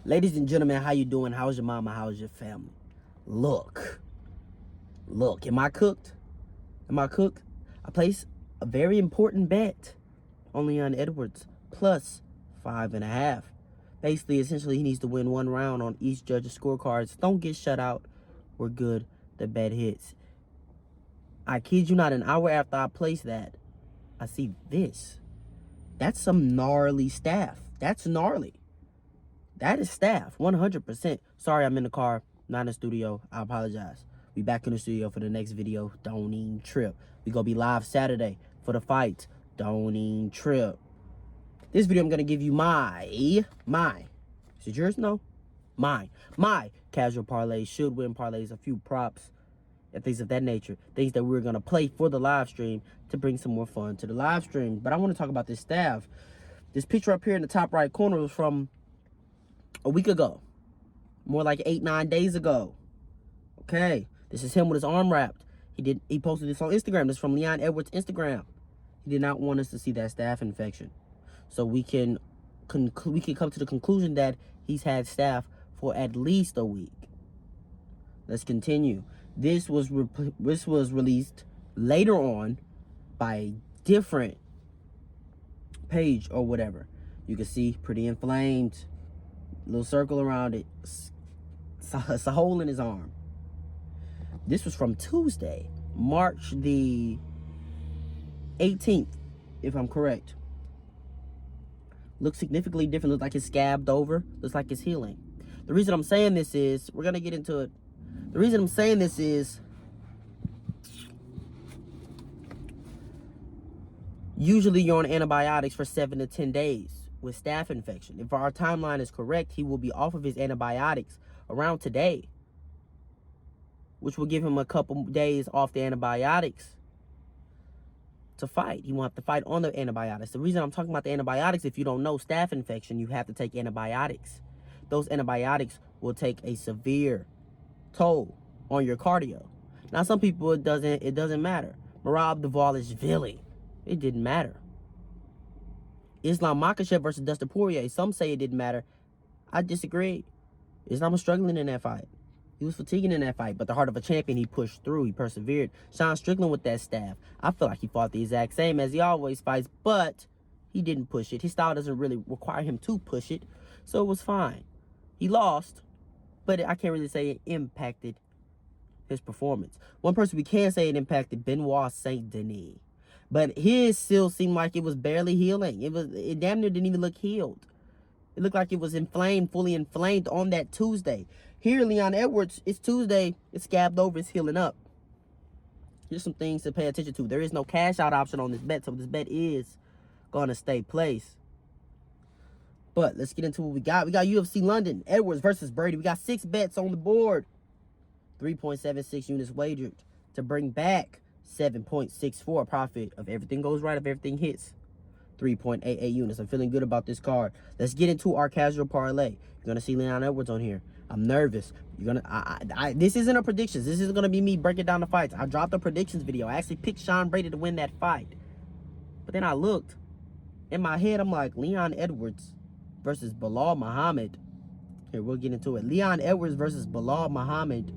Ladies and gentlemen, how you doing? How's your mama? How's your family? Look, am I cooked? I placed a very important bet on Leon Edwards plus 5.5. Basically, essentially, he needs to win one round on each judge's scorecards. Don't get shut out. We're good. The bet hits. I kid you not, an hour after I placed that, I see this. That's some gnarly Staph. That's gnarly. That is Staph, 100%. Sorry, I'm in the car, not in the studio. I apologize. We back in the studio for the next video. Don't even trip. We gonna be live Saturday for the fight. Don't even trip. This video, I'm gonna give you my. Is it yours? No. My casual parlays, should win parlays, a few props, and things of that nature. Things that we're gonna play for the live stream to bring some more fun to the live stream. But I want to talk about this Staph. This picture up here in the top right corner was from a week ago, more like 8-9 days ago. Okay, this is him with his arm wrapped. He posted this on Instagram. This is from Leon Edwards' Instagram. He did not want us to see that Staph infection, so we can come to the conclusion that he's had Staph for at least a week. Let's continue. This was released later on by a different page or whatever. You can see pretty inflamed. Little circle around it. It's a hole in his arm. This was from Tuesday, March the 18th, if I'm correct. Looks significantly different. Looks like it's scabbed over. Looks like it's healing. The reason I'm saying this is, we're going to get into it. The reason I'm saying this is, usually you're on antibiotics for 7 to 10 days with Staph infection. If our timeline is correct, he will be off of his antibiotics around today, which will give him a couple days off the antibiotics to fight. He won't have to fight on the antibiotics. The reason I'm talking about the antibiotics, if you don't know, Staph infection, you have to take antibiotics. Those antibiotics will take a severe toll on your cardio. Now, some people, it doesn't matter. Merab Dvalishvili, it didn't matter. Islam Makhachev versus Dustin Poirier, some say it didn't matter. I disagree. Islam was struggling in that fight. He was fatiguing in that fight, but the heart of a champion, he pushed through. He persevered. Sean Strickland with that Staph, I feel like he fought the exact same as he always fights, but he didn't push it. His style doesn't really require him to push it, so it was fine. He lost, but I can't really say it impacted his performance. One person we can say it impacted, Benoit Saint Denis. But his still seemed like it was barely healing. It damn near didn't even look healed. It looked like it was inflamed, fully inflamed on that Tuesday. Here, Leon Edwards, it's Tuesday. It's scabbed over. It's healing up. Here's some things to pay attention to. There is no cash out option on this bet, so this bet is going to stay placed. But let's get into what we got. We got UFC London, Edwards versus Brady. We got 6 bets on the board. 3.76 units wagered to bring back 7.64 profit. If everything goes right, if everything hits, 3.88 units. I'm feeling good about this card. Let's get into our casual parlay. You're gonna see Leon Edwards on here. I'm nervous. You're gonna this isn't a predictions. This isn't gonna be me breaking down the fights. I dropped a predictions video. I actually picked Sean Brady to win that fight, but then I looked in my head. I'm like, Leon Edwards versus Bilal Muhammad. Here, we'll get into it. Leon Edwards versus Bilal Muhammad.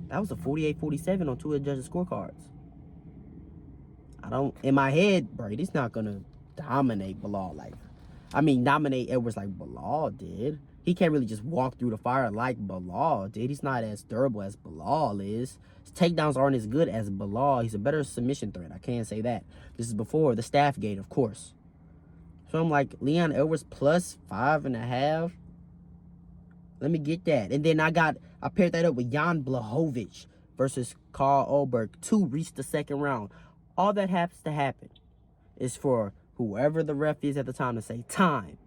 That was a 48-47 on 2 of the judges' scorecards. In my head, Brady's not going to dominate Bilal dominate Edwards like Bilal did. He can't really just walk through the fire like Bilal did. He's not as durable as Bilal is. His takedowns aren't as good as Bilal. He's a better submission threat. I can't say that. This is before the Staph gate, of course. So I'm like, Leon Edwards plus 5.5. Let me get that. And then I paired that up with Jan Blachowicz versus Carl Ulberg to reach the second round. All that has to happen is for whoever the ref is at the time to say time.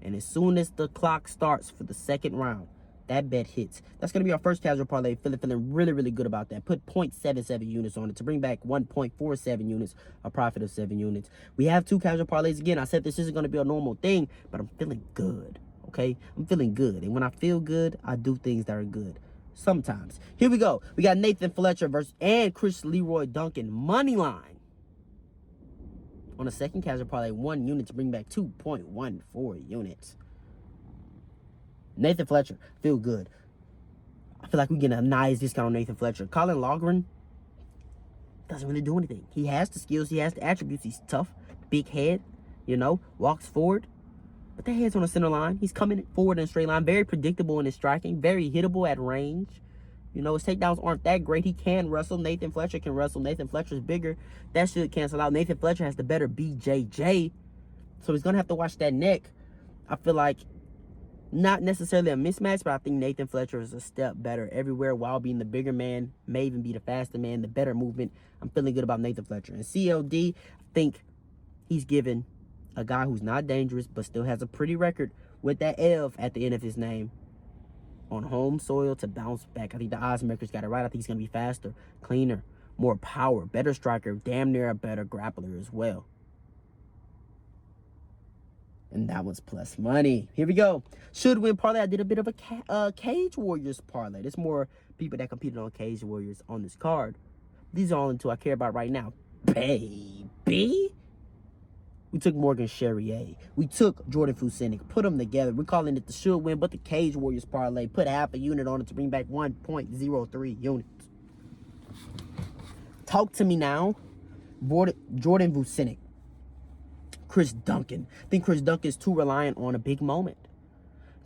And as soon as the clock starts for the second round, that bet hits. That's going to be our first casual parlay. Feeling really, really good about that. Put 0.77 units on it to bring back 1.47 units, a profit of 7 units. We have 2 casual parlays again. I said this isn't going to be a normal thing, but I'm feeling good. Okay, I'm feeling good, and when I feel good, I do things that are good. Sometimes. Here we go. We got Nathan Fletcher versus and Chris Leroy Duncan money line on a second casual parlay, 1 unit to bring back 2.14 units. Nathan Fletcher, feel good. I feel like we're getting a nice discount on Nathan Fletcher. Colin Logren doesn't really do anything. He has the skills. He has the attributes. He's tough, big head, walks forward. But that head's on the center line. He's coming forward in a straight line. Very predictable in his striking. Very hittable at range. His takedowns aren't that great. He can wrestle. Nathan Fletcher can wrestle. Nathan Fletcher's bigger. That should cancel out. Nathan Fletcher has the better BJJ. So he's going to have to watch that neck. I feel like not necessarily a mismatch, but I think Nathan Fletcher is a step better everywhere while being the bigger man, may even be the faster man, the better movement. I'm feeling good about Nathan Fletcher. And CLD, I think he's given a guy who's not dangerous but still has a pretty record with that F at the end of his name on home soil to bounce back. I think the odds makers got it right. I think he's going to be faster, cleaner, more power, better striker, damn near a better grappler as well. And that was plus money. Here we go. Should win parlay. I did a bit of a Cage Warriors parlay. There's more people that competed on Cage Warriors on this card. These are only two I care about right now. Baby. We took Morgan Charrier. We took Jordan Fucinic. Put them together. We're calling it the should win, but the Cage Warriors parlay. Put half a unit on it to bring back 1.03 units. Talk to me now. Jordan Fucinic. Chris Duncan. I think Chris Duncan is too reliant on a big moment.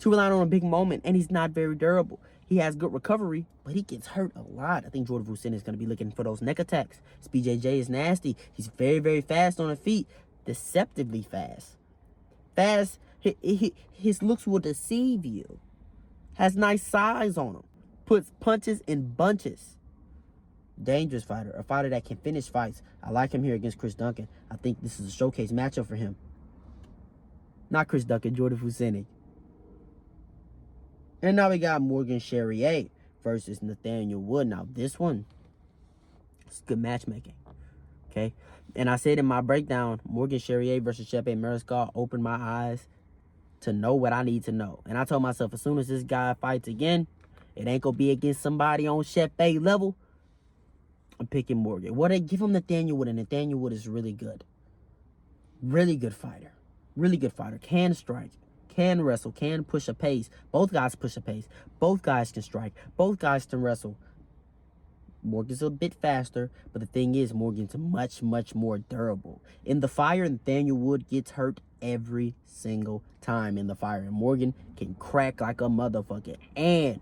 And he's not very durable. He has good recovery, but he gets hurt a lot. I think Jordan Fucinic is going to be looking for those neck attacks. His BJJ is nasty. He's very, very fast on the feet. Deceptively fast. His looks will deceive you. Has nice size on him. Puts punches in bunches. Dangerous fighter. A fighter that can finish fights. I like him here against Chris Duncan. I think this is a showcase matchup for him. Not Chris Duncan, Jordan Fucinic. And now we got Morgan Charrier versus Nathaniel Wood. Now this one, it's good matchmaking. Okay? And I said in my breakdown, Morgan Charrier versus Chepe Mariscal opened my eyes to know what I need to know. And I told myself, as soon as this guy fights again, it ain't gonna be against somebody on Chepe level. I'm picking Morgan. What I give him Nathaniel Wood, and Nathaniel Wood is really good. Really good fighter. Really good fighter. Can strike. Can wrestle. Can push a pace. Both guys push a pace. Both guys can strike. Both guys can wrestle. Morgan's a bit faster, but the thing is, Morgan's much, much more durable. In the fire, Nathaniel Wood gets hurt every single time in the fire. And Morgan can crack like a motherfucker. And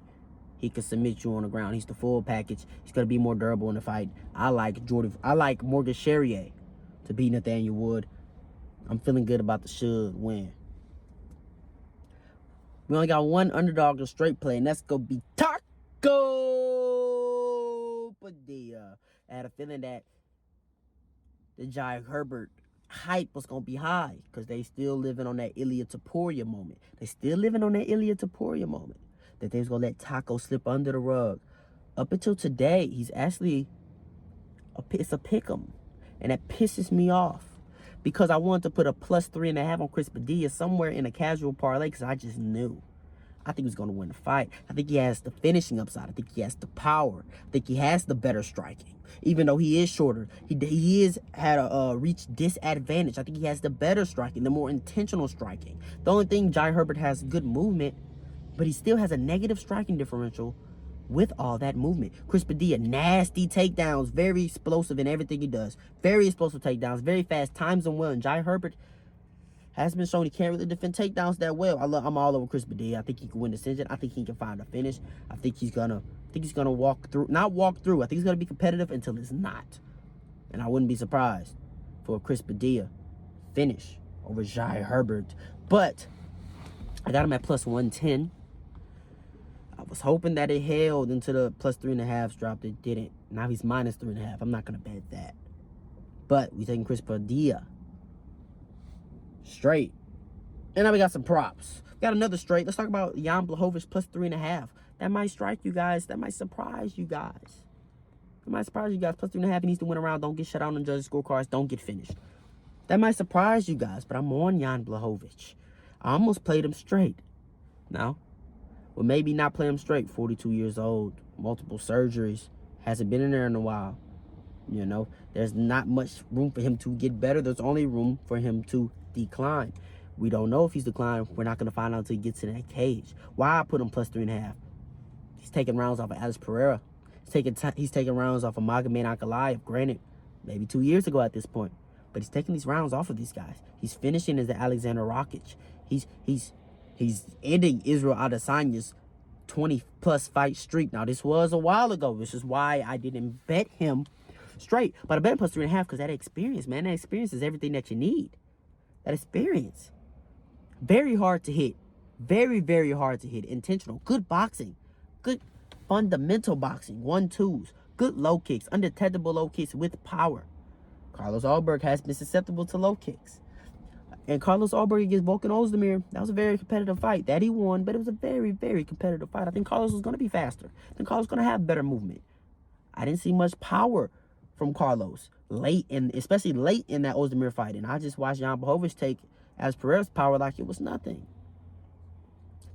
he can submit you on the ground. He's the full package. He's going to be more durable in the fight. I like Morgan Charrier to beat Nathaniel Wood. I'm feeling good about the should win. We only got one underdog to straight play, and that's going to be Taco Padilla. I had a feeling that the Jai Herbert hype was going to be high because they still living on that Ilya Taporia moment. That they was going to let Taco slip under the rug. Up until today, he's actually, it's a pick'em. And that pisses me off. Because I wanted to put a plus 3.5 on Chris Padilla somewhere in a casual parlay because I just knew. I think he's going to win the fight. I think he has the finishing upside. I think he has the power. I think he has the better striking. Even though he is shorter, he is had a reach disadvantage. I think he has the better striking, the more intentional striking. The only thing, Jai Herbert has good movement, but he still has a negative striking differential with all that movement. Chris Padilla, nasty takedowns, very explosive in everything he does. Very explosive takedowns, very fast, times them well. And Jai Herbert has been shown he can't really defend takedowns that well. I'm all over Chris Padilla. I think he can win the decision. I think he can find a finish. I think he's gonna walk through. Not walk through. I think he's gonna be competitive until it's not. And I wouldn't be surprised for a Chris Padilla finish over Jai Herbert. But I got him at plus 110. I was hoping that it held until the plus 3.5 dropped. It didn't. Now he's minus 3.5. I'm not gonna bet that. But we taking Chris Padilla straight. And now we got some props. Got another straight. Let's talk about Jan Blachowicz plus 3.5. That might strike you guys. That might surprise you guys. Plus 3.5. He needs to win around. Don't get shut out on judges' scorecards. Don't get finished. That might surprise you guys. But I'm on Jan Blachowicz. I almost played him straight. Now, well, maybe not play him straight. 42 years old. Multiple surgeries. Hasn't been in there in a while. You know, there's not much room for him to get better. There's only room for him to decline. We don't know if he's declined. We're not going to find out until he gets in that cage. Why I put him plus 3.5? He's taking rounds off of Alex Pereira. He's taking rounds off of Magomed Ankalaev. Granted, maybe 2 years ago at this point. But he's taking these rounds off of these guys. He's finishing as the Alexander Rakic. He's ending Israel Adesanya's 20-plus fight streak. Now, this was a while ago. This is why I didn't bet him straight. But I bet him plus 3.5 because that experience, man. That experience is everything that you need. That experience. Very hard to hit. Very, very hard to hit. Intentional. Good boxing. Good fundamental boxing. 1-2s. Good low kicks. Undetectable low kicks with power. Carlos Alberg has been susceptible to low kicks. And Carlos Alberg against Volkan Ozdemir, that was a very competitive fight. That he won, but it was a very, very competitive fight. I think Carlos was going to be faster. I think Carlos was going to have better movement. I didn't see much power from Carlos especially late in that Ozdemir fight. And I just watched Jan Blachowicz take as Pereira's power like it was nothing.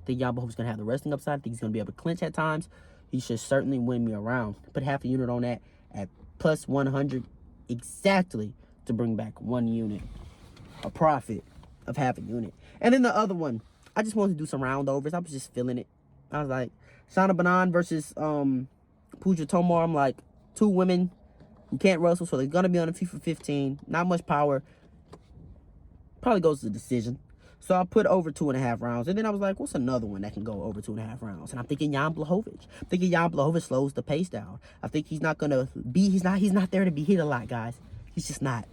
I think Jan Blachowicz is going to have the wrestling upside. I think he's going to be able to clinch at times. He should certainly win me around. Put half a unit on that at plus 100 exactly to bring back 1 unit. A profit of half a unit. And then the other one, I just wanted to do some round overs. I was just feeling it. I was like, Shana Banan versus Pooja Tomar. I'm like, 2 women who can't wrestle, so they're going to be on the feet for 15. Not much power. Probably goes to the decision. So I put over 2.5 rounds. And then I was like, what's another one that can go over 2.5 rounds? And I'm thinking Jan Blachowicz. I'm thinking Jan Blachowicz slows the pace down. I think he's not going to be, he's not there to be hit a lot, guys. He's just not.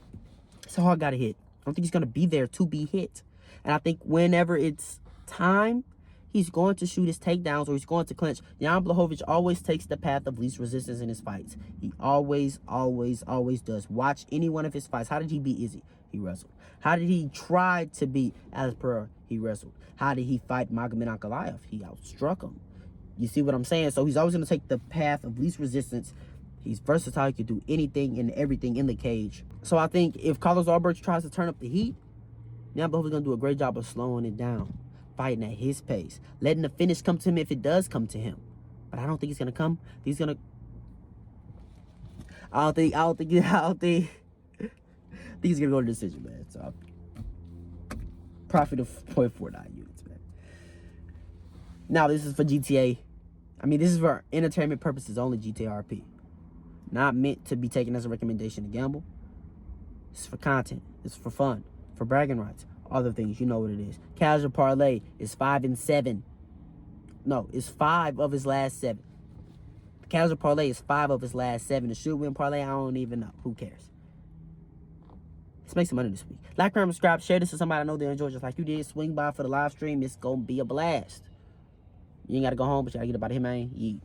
It's a hard guy to hit. I don't think he's going to be there to be hit. And I think whenever it's time, he's going to shoot his takedowns or he's going to clinch. Jan Blachowicz always takes the path of least resistance in his fights. He always, always, always does. Watch any one of his fights. How did he beat Izzy? He wrestled. How did he try to beat Alex Pereira? He wrestled. How did he fight Magomed Ankalaev? He outstruck him. You see what I'm saying? So he's always going to take the path of least resistance. He's versatile. He can do anything and everything in the cage. So I think if Carlos Alberg tries to turn up the heat, Jan Blachowicz is going to do a great job of slowing it down, fighting at his pace, letting the finish come to him if it does come to him. But I don't think it's going to come. He's going to... I think he's going to go to decision, man. So profit of 0.49 units, man. Now, this is for GTA. I mean, this is for entertainment purposes only, GTRP. Not meant to be taken as a recommendation to gamble. It's for content. It's for fun. For bragging rights. Other things, you know what it is. Casual Parlay is 5-7. No, it's 5 of his last 7. Casual Parlay is 5 of his last 7. The should win Parlay, I don't even know. Who cares? Let's make some money this week. Like, comment, subscribe, share this to somebody I know they enjoy just like you did. Swing by for the live stream. It's going to be a blast. You ain't got to go home, but you got to get up out of here, man.